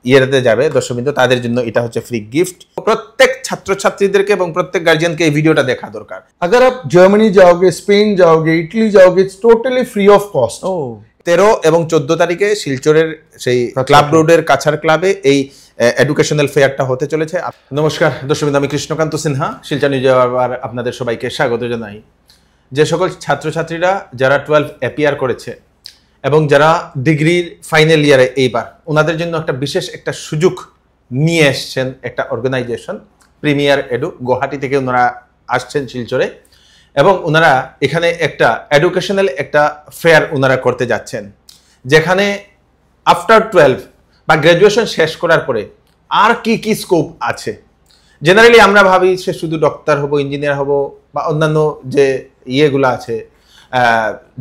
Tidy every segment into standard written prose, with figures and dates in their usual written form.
ইয়েতে যাবে দর্শকবৃন্দ, তাদের জন্য এটা হচ্ছে ফ্রি গিফট। প্রত্যেক ছাত্রছাত্রীদেরকে এবং প্রত্যেক গার্জিয়ানকে এই ভিডিওটা দেখা দরকার। अगर आप जर्मनी जाओगे, स्पेन जाओगे, इटली जाओगे, it's totally free of cost. 13 এবং 14 তারিখে শিলচরের সেই ক্লাব রোডের কাছার ক্লাবে এই এডুকেশনাল ফেয়ারটা হতে চলেছে। নমস্কার দর্শকবৃন্দ, আমি কৃষ্ণকান্ত সিনহা, শিলচর নিউজে আবার আপনাদের সবাইকে স্বাগত জানাই। যে সকল ছাত্রছাত্রীরা যারা 12 অ্যাপিয়ার করেছে এবং যারা ডিগ্রির ফাইনাল ইয়ারে এইবার, ওনাদের জন্য একটা বিশেষ একটা সুযোগ নিয়ে এসছেন একটা অর্গানাইজেশন প্রিমিয়ার এডু। গুয়াহাটি থেকে ওনারা আসছেন শিলচরে এবং ওনারা এখানে একটা এডুকেশনাল একটা ফেয়ার ওনারা করতে যাচ্ছেন, যেখানে আফটার 12 বা গ্র্যাজুয়েশন শেষ করার পরে আর কি কি স্কোপ আছে। জেনারেলি আমরা ভাবি সে শুধু ডক্টর হব, ইঞ্জিনিয়ার হব বা অন্যান্য যে ইয়েগুলো আছে,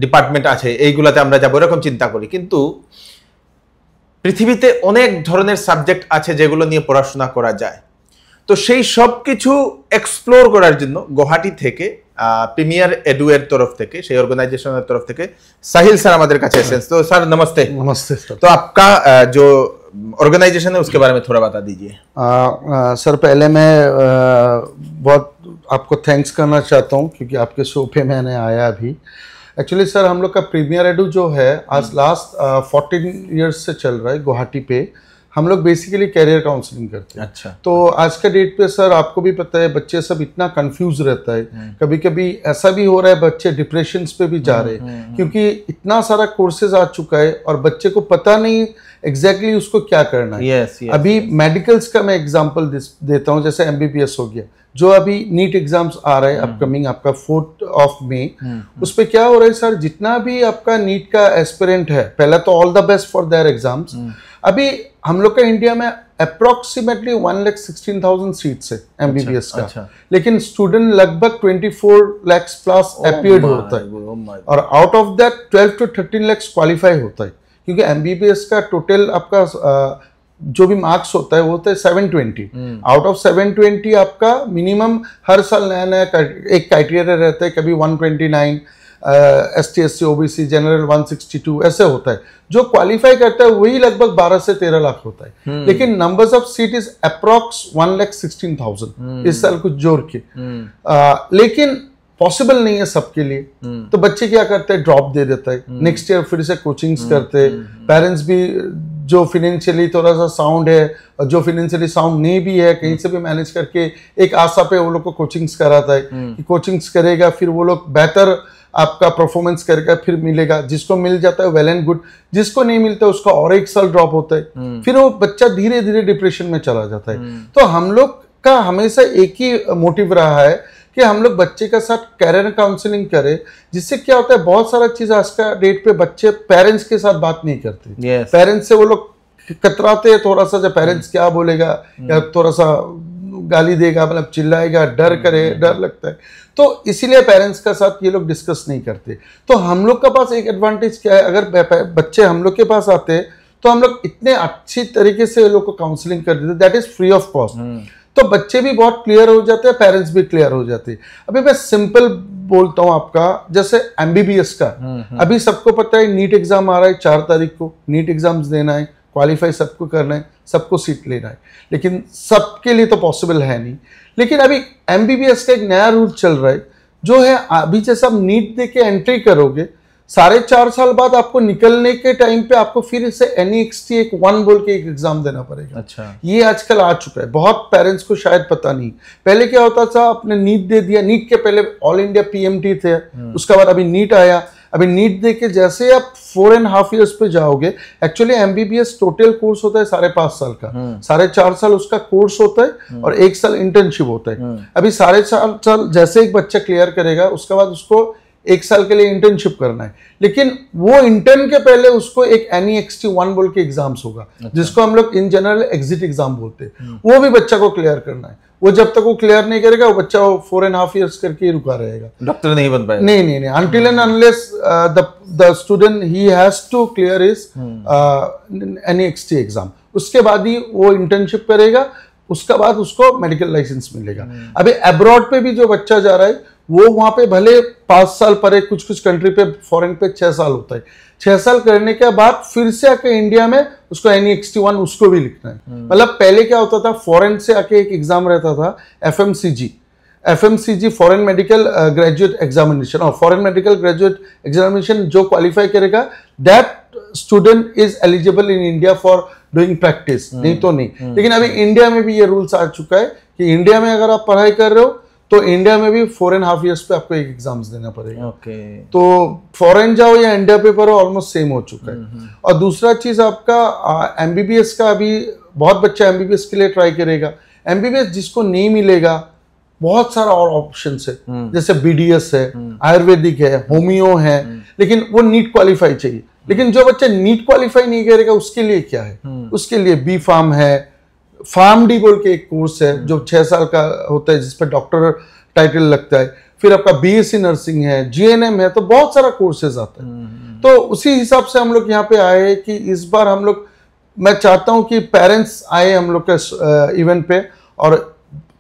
ডিপার্টমেন্ট আছে, এইগুলাতে আমরা যাবো এরকম চিন্তা করি। কিন্তু পৃথিবীতে অনেক ধরনের সাবজেক্ট আছে যেগুলো নিয়ে পড়াশোনা করা যায়। তো সেই সব কিছু এক্সপ্লোর করার জন্য গুয়াহাটি থেকে প্রিমিয়ার এডু এর তরফ থেকে, সেই অর্গানাইজেশনের তরফ থেকে साहिल सर हमारे काছে এসেছেন। तो सर नमस्ते। नमस्ते सर। तो आपका जो ऑर्गेनाइजेशन है उसके बारे में थोड़ा बता दीजिए। सर पहले मैं बहुत आपको थैंक्स करना चाहता हूँ क्योंकि आपके शो पे मैंने आया अभी। एक्चुअली सर हम लोग का प्रीमियर एडू जो है आज लास्ट 14 इयर्स से चल रहा है गुवाहाटी पे। हम लोग बेसिकली कैरियर काउंसलिंग करते हैं। अच्छा। तो आज के डेट पे सर आपको भी पता है बच्चे सब इतना कंफ्यूज रहता है, कभी कभी ऐसा भी हो रहा है बच्चे डिप्रेशन पे भी जा रहे हैं क्योंकि इतना सारा कोर्सेज आ चुका है और बच्चे को पता नहीं एग्जैक्टली उसको क्या करना है। अभी मेडिकल्स का मैं एग्जांपल देता हूँ, जैसे MBBS हो गया, जो अभी नीट एग्जाम्स आ रहा है अपकमिंग आपका 4 मई, उस पे क्या हो रहा है सर, जितना भी आपका नीट का एस्पिरेंट है, पहला तो all the best for their exams. अभी हम लोग का इंडिया में अप्रोक्सीमेटली 1,16,000 सीट्स है MBBS का। अच्छा। लेकिन स्टूडेंट लगभग 24 लाख प्लस अपीयर्ड होता है और out of that 12 to 13 lakh qualify होता है क्योंकि MBBS का टोटल आपका जो भी मार्क्स होता है वो होता है 720। आउट ऑफ 720 आपका मिनिमम हर साल नया नया एक क्राइटेरिया रहता है, कभी 129, ST SC OBC जनरल 162 ऐसे होता है। जो क्वालिफाई करता है वही लगभग 12 से 13 लाख होता है। लेकिन numbers of seat is approx 1,16,000 इस साल कुछ जोड़ के। लेकिन पॉसिबल नहीं है सबके लिए, तो बच्चे क्या करते हैं, ड्रॉप दे देता है, नेक्स्ट ईयर फिर से कोचिंग्स करते हैं। पेरेंट्स भी जो फिनेंशियली थोड़ा सा साउंड है और जो फिनेंशियली साउंड नहीं भी है, कहीं से भी मैनेज करके एक आशा पे वो लोग को कोचिंग्स कराता है कि कोचिंग्स करेगा फिर वो लोग बेहतर आपका परफॉर्मेंस करेगा, फिर मिलेगा। जिसको मिल जाता है वेल एंड गुड, जिसको नहीं मिलता उसका और एक साल ड्रॉप होता है, फिर वो बच्चा धीरे धीरे डिप्रेशन में चला जाता है। तो हम लोग का हमेशा एक ही मोटिव रहा है कि हम लोग बच्चे के साथ कैरियर काउंसलिंग करें, जिससे क्या होता है बहुत सारा चीज आज का डेट पे बच्चे पेरेंट्स के साथ बात नहीं करते। पेरेंट्स से वो लोग कतराते हैं थोड़ा सा, जब पेरेंट्स क्या बोलेगा या थोड़ा सा गाली देगा, मतलब चिल्लाएगा, डर लगता है, तो इसीलिए पेरेंट्स के साथ ये लोग डिस्कस नहीं करते। तो हम लोग के पास एक एडवांटेज क्या है, अगर बच्चे हम लोग के पास आते हैं तो हम लोग इतने अच्छी तरीके से लोग को काउंसलिंग कर देते, that is free of cost. तो बच्चे भी बहुत क्लियर हो जाते हैं, पेरेंट्स भी क्लियर हो जाते हैं। अभी मैं सिंपल बोलता हूँ आपका, जैसे MBBS का अभी सबको पता है नीट एग्जाम आ रहा है 4 तारीख को, नीट एग्जाम्स देना है, क्वालिफाई सबको करना है, सबको सीट लेना है, लेकिन सबके लिए तो पॉसिबल है नहीं। लेकिन अभी MBBS का एक नया रूल चल रहा है जो है, अभी जैसे आप नीट दे के एंट्री करोगे 4.5 साल बाद आपको निकलने के टाइम पे आपको फिर से NEXT एक 1 बोल के एक एग्जाम देना पड़ेगा। अच्छा। ये आजकल आ चुका है, बहुत पेरेंट्स को शायद पता नहीं। पहले क्या होता था, आपने नीट दे दिया, नीट के पहले ऑल इंडिया PMT थे, उसके बाद अभी नीट आया। अभी नीट दे के जैसे आप 4.5 इयर्स पे जाओगे, एक्चुअली MBBS टोटल कोर्स होता है 5.5 साल का, 4.5 साल उसका कोर्स होता है और 1 साल इंटर्नशिप होता है। अभी 4.5 साल जैसे एक बच्चा क्लियर करेगा उसके बाद उसको 1 साल के लिए इंटर्नशिप करना है, लेकिन वो इंटर्न के पहले उसको एक NEXT 1 बोल के एग्जाम्स होगा। अच्छा। जिसको हम लोग इन जनरल एग्जिट एग्जाम बोलते हैं, वो भी बच्चा को क्लियर करना है। वो जब तक वो क्लियर नहीं करेगा वो बच्चा 4.5 इयर्स करके ही रुका रहेगा, डॉक्टर नहीं बन पाएगा। नहीं until and unless the student he has to clear his NEXT exam, उसके बाद ही वो इंटर्नशिप करेगा। उसका बाद उसको मेडिकल लाइसेंस मिलेगा। अभी अब्रॉड पे भी जो बच्चा जा रहा है वो वहां पे भले 5 साल परे, कुछ कुछ कंट्री पे फॉरेन पे 6 साल होता है, 6 साल करने के बाद फिर से आके इंडिया में उसको NEXT1 उसको भी लिखना है। मतलब पहले क्या होता था, फॉरेन से आके एक एग्जाम रहता था FMCG foreign medical graduate examination, और फॉरेन मेडिकल ग्रेजुएट एग्जामिनेशन जो क्वालिफाई करेगा that student is eligible in India for doing practice, नहीं तो नहीं। लेकिन अभी इंडिया में भी ये रूल्स आ चुका है कि इंडिया में अगर आप पढ़ाई कर रहे हो तो इंडिया में भी 4.5 years पे आपको एक एग्जाम्स देना पड़ेगा। तो फॉरेन जाओ या इंडिया पे पढ़ो, ऑलमोस्ट सेम हो चुका है। और दूसरा चीज आपका MBBS का, अभी बहुत बच्चा MBBS के लिए ट्राई करेगा। MBBS जिसको नहीं मिलेगा, बहुत सारा और ऑप्शन है, जैसे BDS है, आयुर्वेदिक है, होमियो है, लेकिन वो नीट क्वालिफाई चाहिए। लेकिन जो बच्चा नीट क्वालिफाई नहीं करेगा उसके लिए क्या है, उसके लिए B.Pharm है, PharmD बोल के एक कोर्स है जो 6 साल का होता है, जिसपे डॉक्टर टाइटल लगता है। फिर आपका BSc नर्सिंग है, GNM है, तो बहुत सारा कोर्सेज आता है। तो उसी हिसाब से हम लोग यहाँ पे आए हैं कि इस बार हम लोग, मैं चाहता हूँ कि पेरेंट्स आए हम लोग के इवेंट पे, और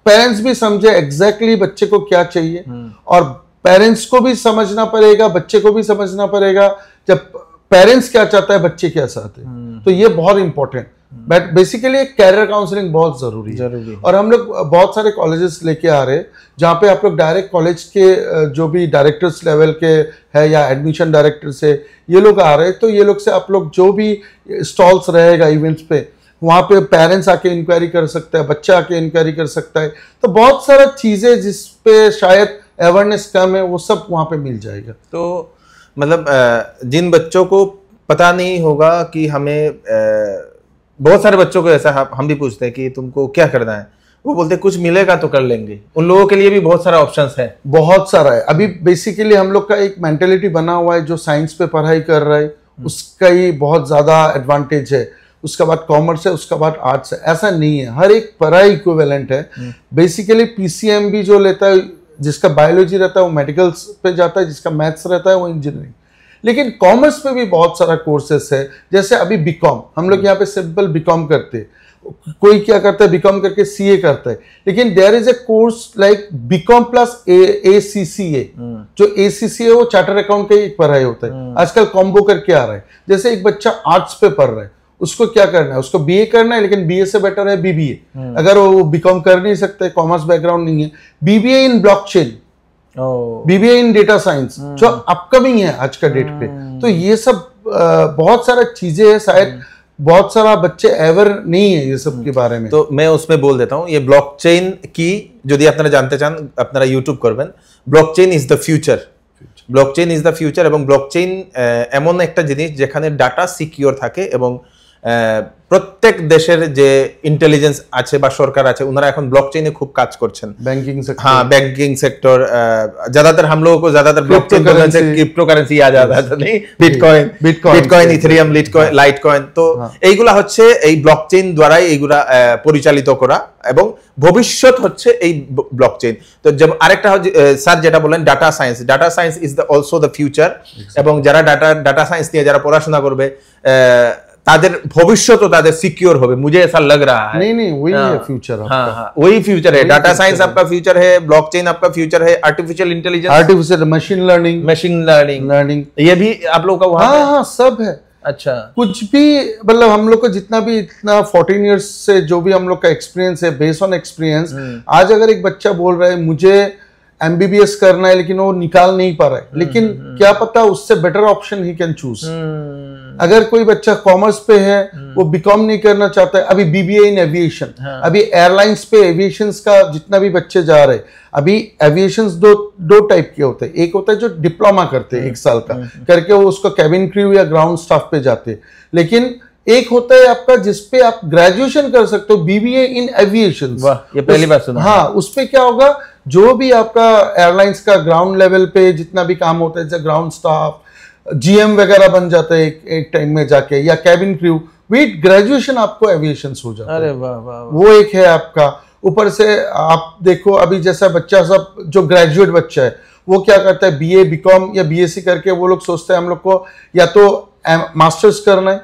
पेरेंट्स भी समझे एग्जैक्टली बच्चे को क्या चाहिए, और पेरेंट्स को भी समझना पड़ेगा, बच्चे को भी समझना पड़ेगा, जब पेरेंट्स क्या चाहता है बच्चे क्या चाहते हैं। तो ये बहुत important, but basically career counselling बहुत जरूरी है। और हम लोग बहुत सारे कॉलेजेस लेके आ रहे हैं जहाँ पे आप लोग डायरेक्ट कॉलेज के जो भी डायरेक्टर्स लेवल के है या एडमिशन डायरेक्टर से ये लोग आ रहे हैं, तो ये लोग से आप लोग जो भी स्टॉल्स रहेगा इवेंट्स पे, वहाँ पे पेरेंट्स आके इंक्वायरी कर सकता है, बच्चा आके इंक्वायरी कर सकता है। तो बहुत सारा चीजें जिस पे शायद अवेयरनेस कम है वो सब वहाँ पे मिल जाएगा। तो मतलब जिन बच्चों को पता नहीं होगा कि हमें, बहुत सारे बच्चों को ऐसा हम भी पूछते हैं कि तुमको क्या करना है, वो बोलते हैं कुछ मिलेगा तो कर लेंगे। उन लोगों के लिए भी बहुत सारा ऑप्शंस है, बहुत सारा है। अभी बेसिकली हम लोग का एक मेंटेलिटी बना हुआ है, जो साइंस पे पढ़ाई कर रहा है उसका ही बहुत ज्यादा एडवांटेज है, उसके बाद कॉमर्स है, उसके बाद आर्ट्स है। ऐसा नहीं है, हर एक पढ़ाई इक्विवेलेंट है। बेसिकली PCM भी जो लेता है, जिसका बायोलॉजी रहता है वो मेडिकल पे जाता है, जिसका मैथ्स रहता है वो इंजीनियरिंग। लेकिन कॉमर्स पे भी बहुत सारा कोर्सेस है, जैसे अभी B.Com, हम लोग यहाँ पे सिंपल B.Com करते हैं, कोई क्या करता है B.Com करके CA करता है, लेकिन there is a course like B.Com plus ACCA। जो ACCA वो चार्टर अकाउंट का एक पढ़ाई होता है, आजकल कॉम्बो करके आ रहा है। जैसे एक बच्चा आर्ट्स पे पढ़ रहा है, उसको क्या करना है, उसको BA करना है, लेकिन BA से बेटर है BBA। अगर वो B.Com कर नहीं सकते, कॉमर्स बैकग्राउंड नहीं है, BBA इन ब्लॉकचेन, BBA इन डेटा साइंस जो अपकमिंग है आज का डेट पे। तो ये सब बहुत सारा चीजें है, शायद बहुत सारा बच्चे एवर नहीं है ये सब के बारे में। तो मैं उसमें बोल देता हूँ, ये ब्लॉकचेन की যদি আপনারা জানতে চান আপনারা ইউটিউব করবেন, blockchain is the future. Blockchain is the future, এবং ব্লকচেইন এমন একটা জিনিস যেখানে ডাটা সিকিউর থাকে, এবং প্রত্যেক দেশের যে ইন্টেলিজেন্স আছে বা সরকার আছে ওনারা এখন ব্লকচেইনে খুব কাজ করছেন। बैंकिंग सेक्टर, हाँ बैंकिंग सेक्टर, ज्यादातर हम लोगों को ज्यादातर ब्लॉकचेन से क्रिप्टो কারেন্সি आ जाता है, नहीं বিটকয়েন ইথেরিয়াম লাইটকয়েন। তো এইগুলা হচ্ছে এই ব্লকচেইন দ্বারাই এইগুলা পরিচালিত করা, এবং ভবিষ্যৎ হচ্ছে এই ব্লকচেইন। তো যেমন আরেকটা স্যার যেটা বলেন data science is the also the future, এবং যারা ডাটা সায়েন্স নিয়ে যারা পড়াশোনা করবে তাদের ভবিষ্যৎও তাদের সিকিউর হবে, मुझे ऐसा लग रहा है। नहीं वही है फ्यूचर आपका। हाँ, वही फ्यूचर है। डाटा साइंस आपका फ्यूचर है, ब्लॉकचेन आपका फ्यूचर है, artificial intelligence, artificial machine learning ये भी आप लोग का वहाँ हाँ सब है। अच्छा, कुछ भी मतलब हम लोग को जितना भी इतना 14 इयर्स से जो भी हम लोग का एक्सपीरियंस है, बेस्ड ऑन एक्सपीरियंस, आज अगर एक बच्चा बोल रहा है मुझे MBBS करना है लेकिन वो निकाल नहीं पा रहा है, लेकिन क्या पता उससे better option he can choose. अगर कोई बच्चा कॉमर्स पे है, वो B.Com नहीं करना चाहता है, अभी BBA इन एविएशन, अभी एयरलाइंस पे एविएशंस का जितना भी बच्चे जा रहे हैं, अभी एविएशंस दो टाइप के होते हैं। एक होता है जो डिप्लोमा करते हैं 1 साल का करके, वो उसको कैबिन क्रू या ग्राउंड स्टाफ पे जाते हैं, लेकिन एक होता है आपका जिसपे आप ग्रेजुएशन कर सकते हो, BBA इन एविएशन। ये पहली बार सुना। हाँ, उसपे क्या होगा, जो भी आपका एयरलाइंस का ग्राउंड लेवल पे जितना भी काम होता है, जैसे ग्राउंड स्टाफ, GM वगैरह बन जाता है एक टाइम में जाके, या कैबिन क्रू, विद ग्रेजुएशन आपको एविएशन हो जाता है। अरे वाह वाह, वो एक है आपका। ऊपर से आप देखो अभी जैसा बच्चा सब जो ग्रेजुएट बच्चा है वो क्या करता है, BA B.Com या BSc करके वो लोग सोचते हैं हम लोग को या तो मास्टर्स करना है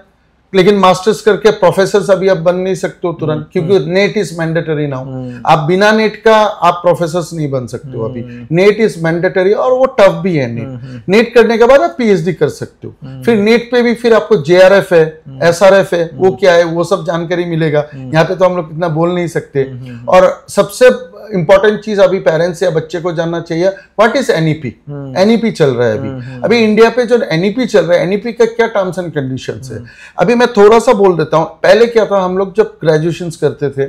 लेकिन मास्टर्स करके प्रोफेसर अभी आप बन नहीं सकते हो तुरंत, क्योंकि नेट इज मैंडेटरी नाउ। आप बिना नेट का आप प्रोफेसर नहीं बन सकते हो अभी। नेट इज मैंडेटरी और वो टफ भी है। नेट करने के बाद आप पीएचडी कर सकते हो। फिर नेट पे भी फिर आपको जेआरएफ है, एसआरएफ है, वो क्या है वो सब जानकारी मिलेगा। यहाँ पे तो हम लोग इतना बोल नहीं सकते। और सबसे इंपॉर्टेंट चीज अभी पेरेंट्स या बच्चे को जानना चाहिए, व्हाट इज एनईपी। एनईपी चल रहा है अभी इंडिया पे जो एनईपी चल रहा है, एनईपी का क्या टर्म्स एंड कंडीशंस है। अभी मैं थोड़ा सा बोल देता हूं। पहले क्या था, हम लोग जब ग्रेजुएशन करते थे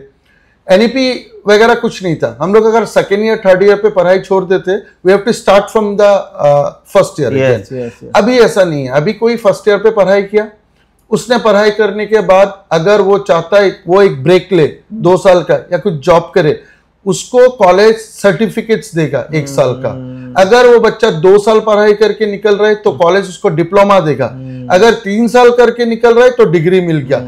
एनईपी वगैरह कुछ नहीं था। हम लोग अगर सेकेंड ईयर थर्ड ईयर पे पढ़ाई छोड़ देते, we have to start from the first year. अभी ऐसा नहीं है। अभी कोई फर्स्ट ईयर पे पढ़ाई किया, उसने पढ़ाई करने के बाद अगर वो चाहता है वो एक ब्रेक ले 2 साल का या कुछ जॉब करे, उसको कॉलेज सर्टिफिकेट्स देगा 1 साल का। अगर वो बच्चा 2 साल पढ़ाई करके निकल रहा है तो कॉलेज उसको डिप्लोमा देगा। अगर 3 साल करके निकल रहा है तो डिग्री मिल गया।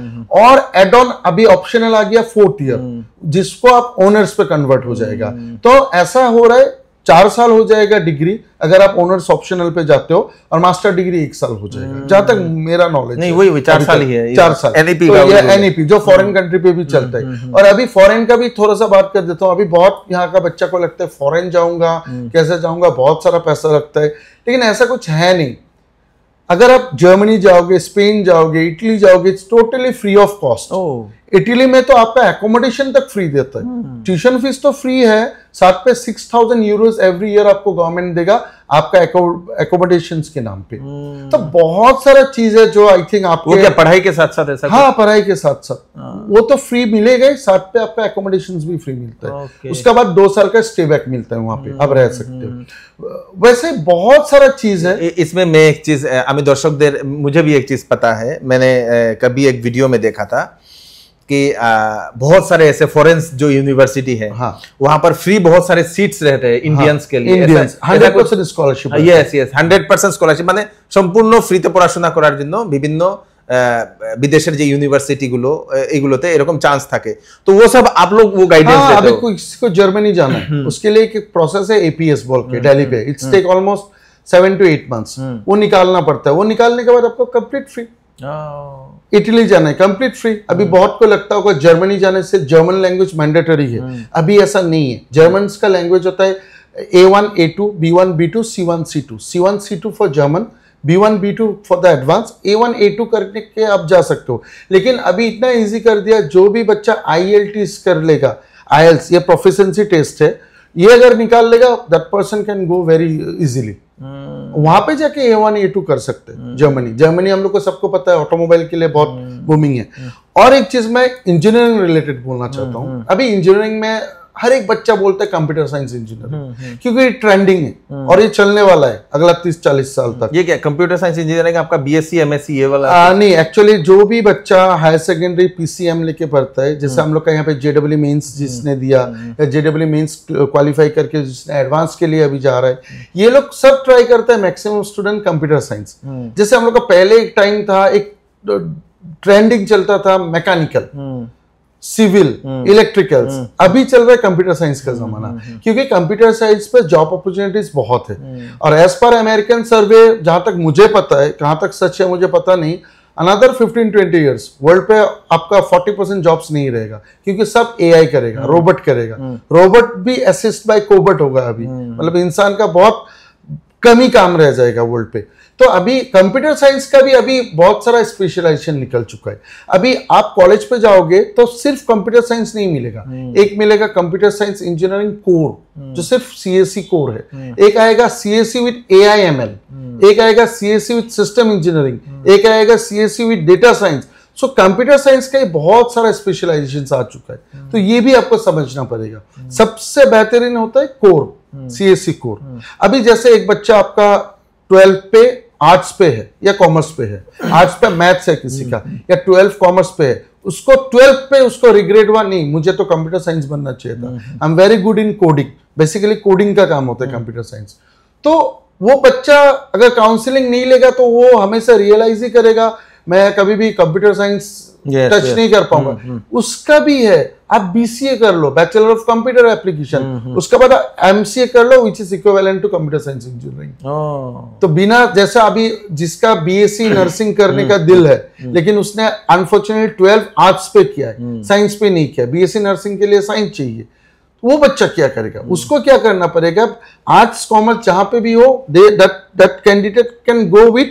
और एड ऑन अभी ऑप्शनल आ गया 4th ईयर, जिसको आप ऑनर्स पे कन्वर्ट हो जाएगा। तो ऐसा हो रहा है 4 साल हो जाएगा डिग्री अगर आप ऑनर्स ऑप्शनल पे जाते हो, और मास्टर डिग्री 1 साल हो जाएगा, जहां तक मेरा नॉलेज नहीं। वही 4 साल ही है। 4 साल एनईपी तो ये एनईपी जो फॉरेन कंट्री पे भी चलता है। और अभी फॉरेन का भी थोड़ा सा बात कर देता हूँ। अभी बहुत यहाँ का बच्चा को लगता है फॉरेन जाऊंगा कैसे जाऊंगा, बहुत सारा पैसा लगता है, लेकिन ऐसा कुछ है नहीं। अगर आप जर्मनी जाओगे, स्पेन जाओगे, इटली जाओगे, it's totally free of cost. Italy में तो आपका एकोमोडेशन तक फ्री देता है, ट्यूशन फीस तो फ्री है, साथ पे 6000 यूरोज एवरी ईयर आपको गवर्नमेंट देगा आपका एकोमोडेशन के नाम पे। तो बहुत सारा चीज है जो आई थिंक आपको, वो क्या पढ़ाई के साथ साथ ऐसा? हाँ, पढ़ाई के साथ साथ वो तो फ्री मिलेगा ही, साथ पे आपका एकोमोडेशन भी फ्री मिलता है। उसके बाद 2 साल का स्टे बैक मिलता है, वहां पे आप रह सकते हो। वैसे बहुत सारा चीज है इसमें। मैं एक चीज दर्शक मुझे भी एक चीज पता है, मैंने कभी एक वीडियो में देखा था कि बहुत सारे ऐसे फॉरेन जो यूनिवर्सिटी है, हाँ, वहां पर फ्री बहुत सारे सीट्स रहते हैं इंडियंस के लिए। 100% स्कॉलरशिप। यस यस, 100% স্কলারশিপ, মানে সম্পূর্ণ ফ্রিতে পড়াশোনা করার জন্য বিভিন্ন বিদেশের যে ইউনিভার্সিটি গুলো এগুলোতে এরকম চান্স থাকে। তো वो सब आप लोग वो गाइडेंस देते हो? अभी किसी को जर्मनी जाना है, उसके लिए एक प्रोसेस है एपीएस बोल के, दिल्ली पे। It's take almost 7 to 8 months। वो निकालना पड़ता है। वो निकालने के बाद आपको कंप्लीट फ्री। इटली जाना है कंप्लीट फ्री। अभी बहुत को लगता होगा जर्मनी जाने से जर्मन लैंग्वेज मैंडेटरी है। अभी ऐसा नहीं है। जर्मन का लैंग्वेज होता है A1 A2 B1 B2 C1 C2। C1 C2 for German, B1 B2 for the advance, A1 A2 करने के आप जा सकते हो। लेकिन अभी इतना इजी कर दिया, जो भी बच्चा IELTS कर लेगा, IELTS ये प्रोफिशिएंसी टेस्ट है, ये अगर निकाल लेगा that person can go very easily. वहां पे जाके A1 A2 कर सकते हैं। जर्मनी हम लोग को सबको पता है ऑटोमोबाइल के लिए बहुत बूमिंग है। और एक चीज मैं इंजीनियरिंग रिलेटेड बोलना चाहता हूँ। अभी इंजीनियरिंग में हर एक बच्चा बोलता है कंप्यूटर साइंस इंजीनियरिंग, क्योंकि ट्रेंडिंग है और ये चलने वाला है अगला 30-40 साल तक। ये क्या कंप्यूटर साइंस इंजीनियरिंग आपका BSc MSc ये वाला? नहीं, एक्चुअली जो भी बच्चा हायर सेकेंडरी PCM लेके पढ़ता है, जैसे हम लोग का यहाँ पे JEE मेंस जिसने दिया या JEE मेंस क्वालिफाई करके जिसने एडवांस के लिए अभी जा रहा है, ये लोग सब ट्राई करता है। Maximum student computer science. जैसे हम लोग का पहले एक टाइम था, एक ट्रेंडिंग चलता था मैकेनिकल, सिविल, इलेक्ट्रिकल्स। अभी चल रहा है कंप्यूटर साइंस का जमाना, क्योंकि कंप्यूटर साइंस पे जॉब अपॉर्चुनिटीज बहुत है। और एज पर अमेरिकन सर्वे, जहां तक मुझे पता है, कहां तक सच है मुझे पता नहीं, अनदर 15-20 ईयर्स वर्ल्ड पे आपका 40% जॉब्स नहीं रहेगा, क्योंकि सब AI करेगा, रोबोट करेगा। रोबोट भी असिस्ट बाय कोबोट होगा अभी, मतलब इंसान का बहुत कम ही काम रह जाएगा वर्ल्ड पे। तो अभी कंप्यूटर साइंस का भी अभी बहुत सारा स्पेशलाइजेशन निकल चुका है। अभी आप कॉलेज पे जाओगे तो सिर्फ कंप्यूटर साइंस नहीं मिलेगा, एक मिलेगा कंप्यूटर साइंस इंजीनियरिंग कोर, जो सिर्फ CSE कोर है। एक आएगा CSE विद AI/ML, एक आएगा CSE विद सिस्टम इंजीनियरिंग, एक आएगा CSE with data science. So computer science का बहुत सारा स्पेशलाइजेशन आ चुका है, तो ये भी आपको समझना पड़ेगा। सबसे बेहतरीन होता है कोर, CSE कोर। अभी जैसे एक बच्चा आपका 12th पे आर्ट्स पे है या कॉमर्स पे है, आर्ट्स पे मैथ्स है किसी का, या 12th कॉमर्स पे है, उसको 12th पे उसको रिग्रेट हुआ, नहीं मुझे तो कंप्यूटर साइंस बनना चाहिए था, I am very good in coding. Basically coding का काम होता है कंप्यूटर साइंस। तो वो बच्चा अगर काउंसलिंग नहीं लेगा तो वो हमेशा रियलाइज ही करेगा मैं कभी भी कंप्यूटर साइंस टच नहीं कर पाऊंगा, उसका भी है। आप बीसीए कर लो, बैचलर ऑफ कंप्यूटर एप्लीकेशन, उसके बाद एमसीए कर लो, which is equivalent to computer science engineering. तो बिना, जैसे अभी जिसका बीएससी नर्सिंग करने का दिल है लेकिन उसने अनफॉर्चुनेटली 12 आर्ट्स पे किया है, साइंस पे नहीं किया, बीएससी नर्सिंग के लिए साइंस चाहिए, वो बच्चा क्या करेगा? उसको क्या करना पड़ेगा? आर्ट्स कॉमर्स जहां पे भी हो, that candidate can go with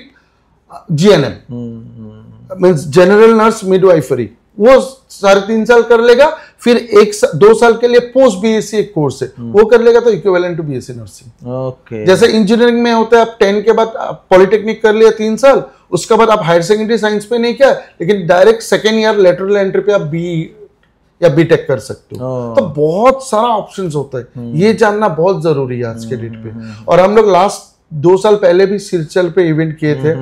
GNM, means general nurse midwifery, वो 3.5 साल कर लेगा, फिर 2 साल के लिए पोस्ट बीएससी एक कोर्स है, वो कर लेगा, तो equivalent to BSc nursing. Okay, जैसे इंजीनियरिंग में होता है, आप 10 के बाद पॉलिटेक्निक कर लिया 3 साल, उसके बाद आप हायर सेकेंडरी साइंस पे नहीं किया, लेकिन direct second year lateral entry पे आप बी या बीटेक कर सकते हो। तो बहुत सारा ऑप्शंस होता है, ये जानना बहुत जरूरी है आज के डेट पे। और हम लोग लास्ट 2 साल पहले भी सिलचर पे इवेंट किए थे,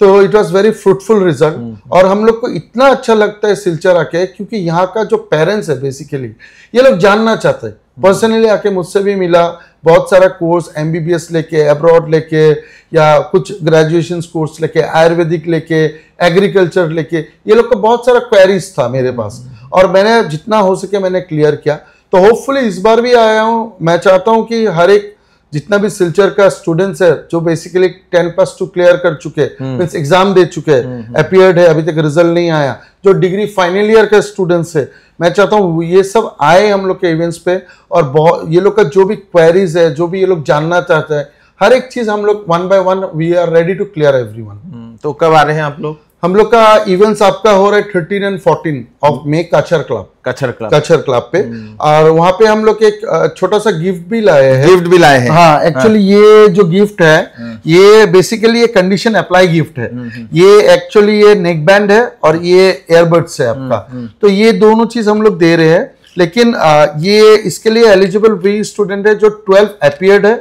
तो it was very fruitful result. और हम लोग को इतना अच्छा लगता है सिलचर आके, क्योंकि यहाँ का जो पेरेंट्स है बेसिकली ये लोग जानना चाहते हैं। पर्सनली आके मुझसे भी मिला, बहुत सारा कोर्स एमबीबीएस लेके, अब्रॉड लेके, या कुछ ग्रेजुएशन कोर्स लेके, आयुर्वेदिक लेके, एग्रीकल्चर लेके, ये लोग का बहुत सारा क्वेरीज था मेरे पास, और मैंने जितना हो सके मैंने क्लियर किया। तो होपफुली इस बार भी आया हूँ। मैं चाहता हूँ कि हर एक जितना भी सिलचर का स्टूडेंट्स है जो बेसिकली 10+2 क्लियर कर चुके, मींस एग्जाम दे चुके, अपीयर्ड है, अभी तक रिजल्ट नहीं आया, जो डिग्री फाइनल ईयर का स्टूडेंट्स है, मैं चाहता हूँ ये सब आए हम लोग के इवेंट्स पे, और बहुत ये लोग का जो भी क्वेरीज है, जो भी ये लोग जानना चाहते हैं, हर एक चीज हम लोग 1 by 1 we are ready to clear everyone. तो कब आ रहे हैं आप लोग? हम लोग का इवेंट्स आपका हो रहा है 13 and 14 ऑफ मे कचर क्लब पे, और वहां पे हम लोग एक छोटा सा गिफ्ट भी लाए हैं। हाँ, एक्चुअली ये जो गिफ्ट है ये बेसिकली ये कंडीशन अप्लाई गिफ्ट है। ये एक्चुअली ये नेक बैंड है और ये एयरबड्स है आपका। तो ये दोनों चीज हम लोग दे रहे हैं, लेकिन ये इसके लिए एलिजिबल वही स्टूडेंट है जो 12 अपीयर्ड है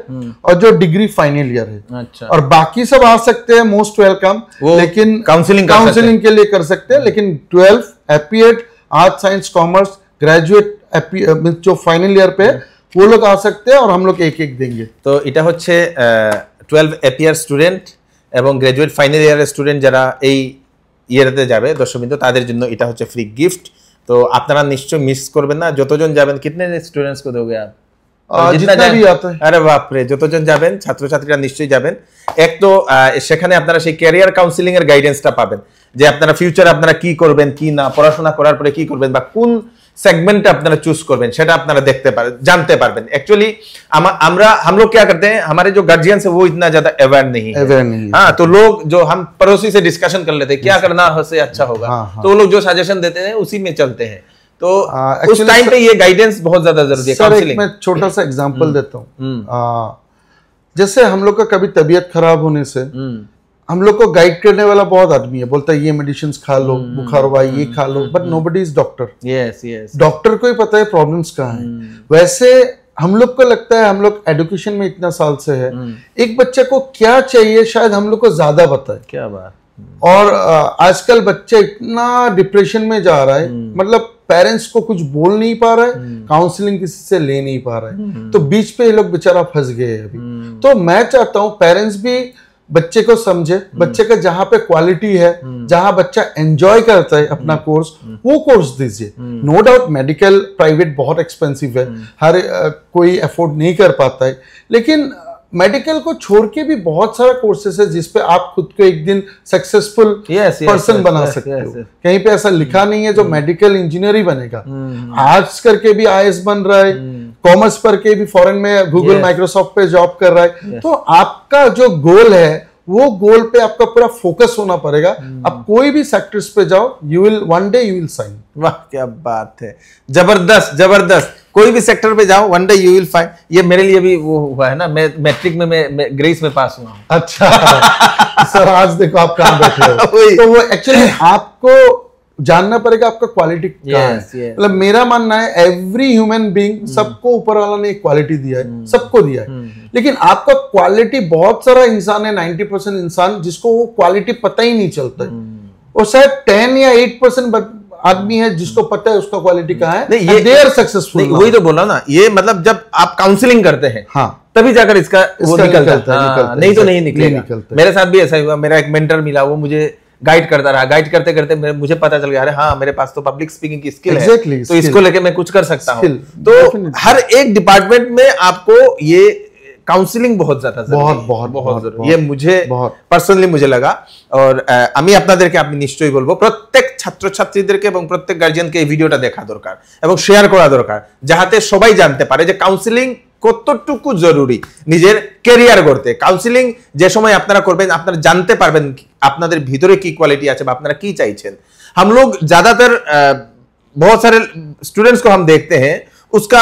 और जो डिग्री फाइनल ईयर है। अच्छा। और बाकी सब आ सकते हैं, मोस्ट वेलकम, लेकिन काउंसलिंग के लिए कर सकते हैं। लेकिन 12 appeared art science commerce graduate जो फाइनल ईयर पे वो लोग आ सकते हैं, और हम लोग एक एक देंगे। तो এটা হচ্ছে 12 এপিয়ার স্টুডেন্ট এবং গ্রাজুয়েট ফাইনাল ইয়ারের স্টুডেন্ট যারা এই ইয়ারেতে যাবে দর্শকবৃন্দ, তাদের জন্য এটা হচ্ছে ফ্রি গিফট। তো আপনারা নিশ্চয় মিস করবেন না। যতজন যাবেন, কিতনে স্টুডেন্টস को दोगे आप? जितना भी आता है। আরে বাপ রে, যতজন যাবেন ছাত্রছাত্রীরা নিশ্চয়ই যাবেন। এক তো সেখানে আপনারা সেই ক্যারিয়ার কাউন্সিলিং এর গাইডেন্সটা পাবেন, যে আপনারা ফিউচারে আপনারা কি করবেন, কি না, পড়াশোনা করার পরে কি করবেন, বা কোন सेगमेंट আপনারা চুজ করবেন সেটা আপনারা जानते পারবেন। एक्चुअली हम लोग क्या करते हैं, हमारे जो गार्जियंस है वो इतना ज्यादा अवेयर नहीं है। हाँ, तो लोग जो हम पड़ोसी से डिस्कशन कर लेते हैं क्या करना से अच्छा होगा, तो वो लोग जो सजेशन देते हैं उसी में चलते हैं। तो उस टाइम पे ये गाइडेंस बहुत ज्यादा जरूरी है। सर, एक मैं छोटा सा एग्जांपल देता हूँ। जैसे हम लोग का कभी तबीयत खराब होने से हम लोग को गाइड करने वाला बहुत आदमी है, बोलता है ये मेडिसिन खा लो, बुखार हुआ ये खा लो, but nobody is doctor. Doctor को ही पता है प्रॉब्लम्स कहाँ है। वैसे हम लोग को लगता है, हम लोग एजुकेशन में इतना साल से है, एक बच्चे को क्या चाहिए शायद हम लोग को ज्यादा पता है। क्या बात। और आजकल बच्चा इतना डिप्रेशन में जा रहा है, मतलब पेरेंट्स को कुछ बोल नहीं पा रहा है, काउंसलिंग किसी से ले नहीं पा रहा है, तो बीच पे ये लोग बेचारा फंस गए अभी। तो मैं चाहता हूँ पेरेंट्स भी बच्चे को समझे, बच्चे का जहां पे क्वालिटी है, जहां बच्चा एंजॉय करता है अपना कोर्स, वो कोर्स दीजिए। नो डाउट मेडिकल प्राइवेट बहुत एक्सपेंसिव है, हर कोई अफोर्ड नहीं कर पाता है, लेकिन मेडिकल को छोड़ के भी बहुत सारा कोर्सेस है जिसपे आप खुद को एक दिन सक्सेसफुल पर्सन बना सकते हो। कहीं पे ऐसा लिखा नहीं है जो मेडिकल इंजीनियर ही बनेगा। आर्ट्स करके भी आईएएस बन रहा है, कॉमर्स पर के भी फॉरेन में गूगल माइक्रोसॉफ्ट पे जॉब कर रहा है। तो आपका जो गोल है वो गोल पे आपका पूरा फोकस होना पड़ेगा। आप कोई भी सेक्टर्स पे जाओ, you will one day you will shine. वाह, क्या बात है, जबरदस्त जबरदस्त। कोई भी सेक्टर पे जाओ, one day you will find. ये मेरे लिए भी वो हुआ है ना, मैं मैट्रिक में मैं ग्रेस में पास हुआ हूँ। अच्छा सर, आज देखो आप कहाँ बैठे हो। तो वो एक्चुअली आपको जानना पड़ेगा आपका क्वालिटी क्या है। मतलब मेरा मानना है एवरी ह्यूमन बीइंग, सबको ऊपर वाला ने एक क्वालिटी दिया है, सबको दिया है, लेकिन आपका क्वालिटी, बहुत सारा इंसान है 90% इंसान जिसको वो क्वालिटी पता ही नहीं चलता है, और शायद 10 या 8% आदमी है जिसको पता है उसका क्वालिटी कहाँ है। ये दे आर सक्सेसफुल। वही तो बोला ना, ये मतलब जब आप काउंसलिंग करते हैं, हाँ, तभी जाकर इसका वो निकलता है, नहीं तो नहीं निकलेगा। मेरे साथ भी ऐसा हुआ। मेरा एक मेंटर मिला, वो मुझे गाइड करता रहा, गाइड करते करते मुझे पता चल गया, अरे हाँ मेरे पास तो पब्लिक स्पीकिंग की स्किल है, तो इसको लेके मैं कुछ कर सकता हूँ। तो हर एक डिपार्टमेंट में आपको ये কাউন্সিলিং बहुत ज्यादा बहुत जरूरी, ये मुझे পার্সোনালি मुझे लगा। और আমি আপনাদেরকে আমি নিশ্চয়ই বলবো প্রত্যেক ছাত্রছাত্রীদেরকে এবং প্রত্যেক গার্জিয়ানকে এই ভিডিওটা দেখা দরকার এবং শেয়ার করা দরকার, যাতে সবাই জানতে পারে যে কাউন্সিলিং কতটুকু জরুরি নিজের ক্যারিয়ার গড়তে। কাউন্সিলিং যে সময় আপনারা করবেন আপনারা জানতে পারবেন আপনাদের ভিতরে কি কোয়ালিটি আছে বা আপনারা কি চাইছেন। हम लोग ज्यादातर बहुत सारे स्टूडेंट्स को हम देखते हैं उसका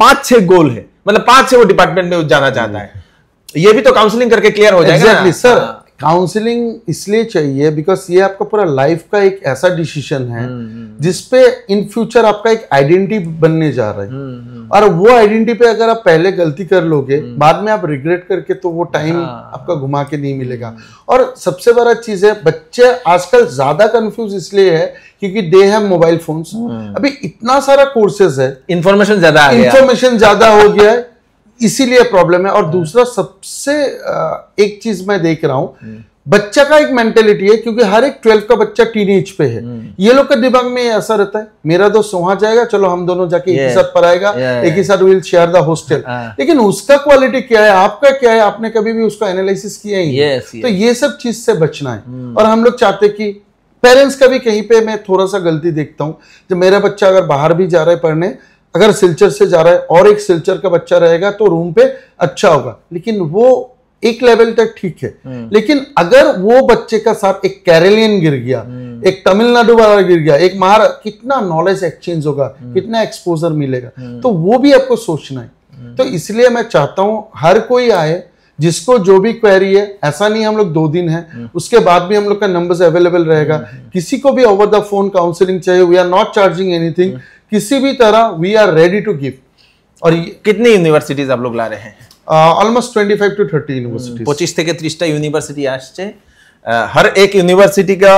5-6 गोल है, मतलब 5-6 वो डिपार्टमेंट में जाना चाहता है, ये भी तो काउंसलिंग करके क्लियर हो जाएगा। एग्जैक्टली सर, काउंसलिंग इसलिए चाहिए बिकॉज ये आपका पूरा लाइफ का एक ऐसा डिसीजन है जिसपे इन फ्यूचर आपका एक आइडेंटिटी बनने जा रहा है, और वो आइडेंटिटी पे अगर आप पहले गलती कर लोगे बाद में आप रिग्रेट करके तो वो टाइम आपका घुमा के नहीं मिलेगा। और सबसे बड़ा चीज है, बच्चे आजकल ज्यादा कंफ्यूज इसलिए है क्योंकि दे हैव मोबाइल फोन्स, अभी इतना सारा कोर्सेज है, इंफॉर्मेशन ज्यादा हो गया है, इसीलिए प्रॉब्लम है। और दूसरा सबसे एक चीज मैं देख रहा हूं, बच्चा का एक मेंटेलिटी है, क्योंकि हर एक 12 का बच्चा टीनेज पे है, ये लोग के दिमाग में ऐसा रहता है मेरा दोस्त वहां जाएगा, चलो हम दोनों जाके एक ही साथ पढ़ाएगा, एक ही साथ विल शेयर द हॉस्टल, लेकिन उसका क्वालिटी क्या है, आपका क्या है, आपने कभी भी उसका एनालिसिस किया ही तो ये सब चीज से बचना है। और हम लोग चाहते कि पेरेंट्स का भी कहीं पे मैं थोड़ा सा गलती देखता हूँ, जब मेरा बच्चा अगर बाहर भी जा रहा है पढ़ने, अगर सिलचर से जा रहा है और एक सिलचर का बच्चा रहेगा तो रूम पे अच्छा होगा, लेकिन वो एक लेवल तक ठीक है, लेकिन अगर वो बच्चे का साथ एक केरलियन गिर गया, एक तमिलनाडु वाला गिर गया, एक महाराष्ट्र, कितना नॉलेज एक्सचेंज होगा, कितना एक्सपोजर मिलेगा, तो वो भी आपको सोचना है। तो इसलिए मैं चाहता हूं हर कोई आए, जिसको जो भी क्वेरी है, ऐसा नहीं हम लोग 2 दिन है, उसके बाद भी हम लोग का नंबर्स अवेलेबल रहेगा, किसी को भी ओवर द फोन काउंसलिंग चाहिए, we are not charging anything, किसी भी तरह we are ready to give. और कितनी यूनिवर्सिटीज आप लोग ला रहे हैं? ऑलमोस्ट 25 to 30 यूनिवर्सिटीज, 25 থেকে 30টা यूनिवर्सिटी আসছে। हर एक यूनिवर्सिटी का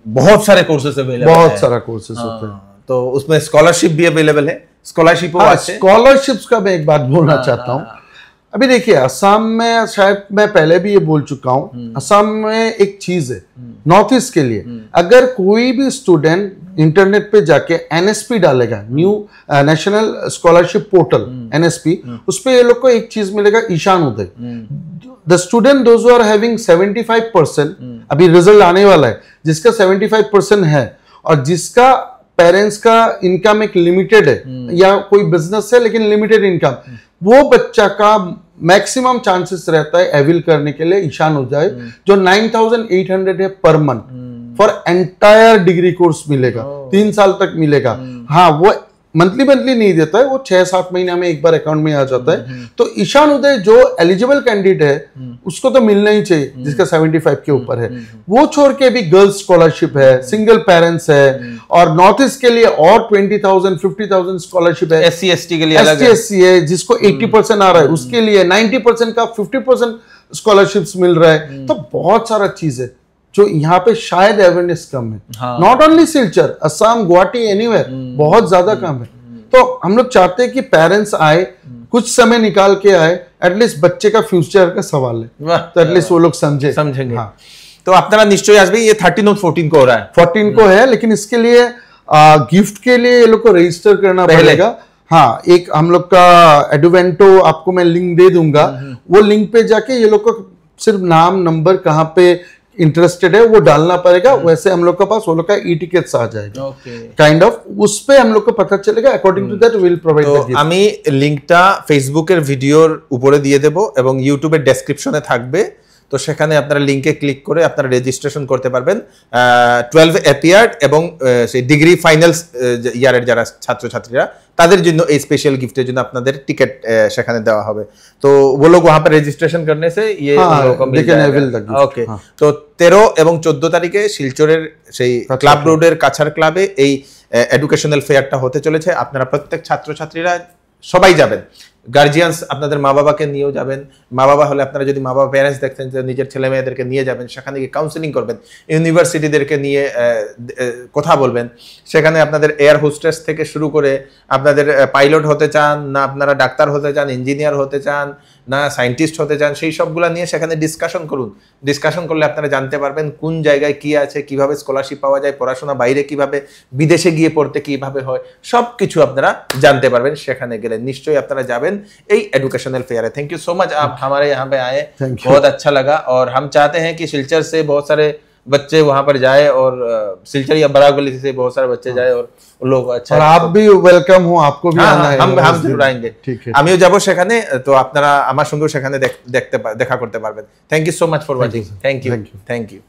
बहुत सारे कोर्सेज अवेलेबल है, बहुत सारा कोर्सेज होते हैं, तो उसमें स्कॉलरशिप भी अवेलेबल है, स्कॉलरशिप स्कॉलरशिप्स का मैं एक बात बोलना चाहता हूँ। अभी देखिए असम में, शायद मैं पहले भी ये बोल चुका हूँ, असम में एक चीज है नॉर्थ ईस्ट के लिए, अगर कोई भी स्टूडेंट इंटरनेट पे जाके एनएसपी डालेगा, new national scholarship portal NSP, उस पे ये लोग को एक चीज मिलेगा, Ishan Uday. The student those who are having 75%, अभी रिजल्ट आने वाला है, जिसका 75% है और जिसका पेरेंट्स का इनकम एक लिमिटेड है, या कोई बिजनेस है लेकिन लिमिटेड इनकम, वो बच्चा का मैक्सिमम चांसेस रहता है एविल करने के लिए ईशान उदय, जो 9,800 है per month for entire degree course मिलेगा, 3 साल तक मिलेगा। हाँ, वो मंथली नहीं देता है, वो 6-7 महीना में एक बार अकाउंट में आ जाता है। तो ईशान उदय जो एलिजिबल कैंडिडेट है उसको तो मिलना ही चाहिए, जिसका 75 के ऊपर है। वो छोड़ के भी गर्ल्स स्कॉलरशिप है, सिंगल पेरेंट्स है, और नॉर्थ ईस्ट के लिए और 20,000 50,000 स्कॉलरशिप है, SC/ST के लिए SC/SC है, जिसको 80% आ रहा है उसके लिए 90% का 50% स्कॉलरशिप्स मिल रहा है। तो बहुत सारा चीज है जो यहाँ पे शायद अवेयरनेस कम है, not only Silchar, Assam, Guwahati, anywhere बहुत ज्यादा कम है। तो हम लोग चाहते हैं कि पेरेंट्स आए, कुछ समय निकाल के आए, एटलीस्ट बच्चे का फ्यूचर का सवाल है तो एटलीस्ट वो लोग समझेंगे। हाँ, तो अपना निश्चय आज भी ये 13 और 14 को हो रहा है, 14 को है, लेकिन इसके लिए गिफ्ट के लिए ये लोग को रजिस्टर करना पड़ेगा। हाँ, एक हम लोग का एडवेंटो आपको मैं लिंक दे दूंगा, वो लिंक पे जाके ये लोग को सिर्फ नाम, नंबर, कहाँ पे इंटरेस्टेड है वो डालना पड़ेगा, वैसे हम लोग के पास वो लोग का ई-टिकट्स आ जाएगा, काइंड ऑफ उस पे हम लोग को पता चलेगा, according to that will provide the gift. আমি লিংকটা ফেসবুকের ভিডিওর উপরে দিয়ে দেব এবং ইউটিউবের ডেসক্রিপশনে থাকবে, তো সেখানে আপনারা লিংকে ক্লিক করে আপনারা রেজিস্ট্রেশন করতে পারবেন। 12 অ্যাপিয়ার্ড এবং সেই ডিগ্রি ফাইনালস ইয়ারের যারা ছাত্রছাত্রীরা তাদের জন্য এই স্পেশাল গিফটের জন্য আপনাদের টিকিট সেখানে দেওয়া হবে। তো वो लोग वहां पर रजिस्ट्रेशन करने से ये ওকে। তো 13 এবং 14 তারিখে শিলচরের সেই ক্লাব রোডের কাছার ক্লাবে এই এডুকেশনাল ফেয়ারটা হতে চলেছে। আপনারা প্রত্যেক ছাত্রছাত্রীরা সবাই যাবেন গার্জিয়ানস আপনাদের মা বাবাকে নিয়েও যাবেন, মা বাবা হলে আপনারা যদি মা বাবা প্যারেন্টস দেখতেন যে নিজের ছেলে মেয়েদেরকে নিয়ে যাবেন, সেখানে গিয়ে কাউন্সিলিং করবেন, ইউনিভার্সিটিদেরকে নিয়ে কথা বলবেন। সেখানে আপনাদের এয়ার হোস্টেস থেকে শুরু করে আপনাদের পাইলট হতে চান না, আপনারা ডাক্তার হতে চান, ইঞ্জিনিয়ার হতে চান না, সায়েন্টিস্ট হতে চান, সেই সবগুলা নিয়ে সেখানে ডিসকাশন করুন। ডিসকাশন করলে আপনারা জানতে পারবেন কোন জায়গায় কি আছে, কিভাবে স্কলারশিপ পাওয়া যায়, পড়াশোনা বাইরে কিভাবে, বিদেশে গিয়ে পড়তে কিভাবে হয়, সব কিছু আপনারা জানতে পারবেন সেখানে গেলে। নিশ্চয়ই আপনারা যাবেন এই एजुकेशनल फेयर है। थैंक यू सो मच, आप हमारे यहाँ पे आए, बहुत अच्छा लगा। और हम चाहते हैं कि सिलचर से बहुत सारे बच्चे वहाँ पर जाए और सिलचर या बरागली से बहुत सारे बच्चे जाए और लोग अच्छा। और आप भी वेलकम हो, आपको भी आना है। हम जरूर आएंगे, ठीक है। আমিও যাব সেখানে, তো আপনারা আমার সঙ্গেও সেখানে দেখা করতে পারবেন। Thank you so much for watching. Thank you.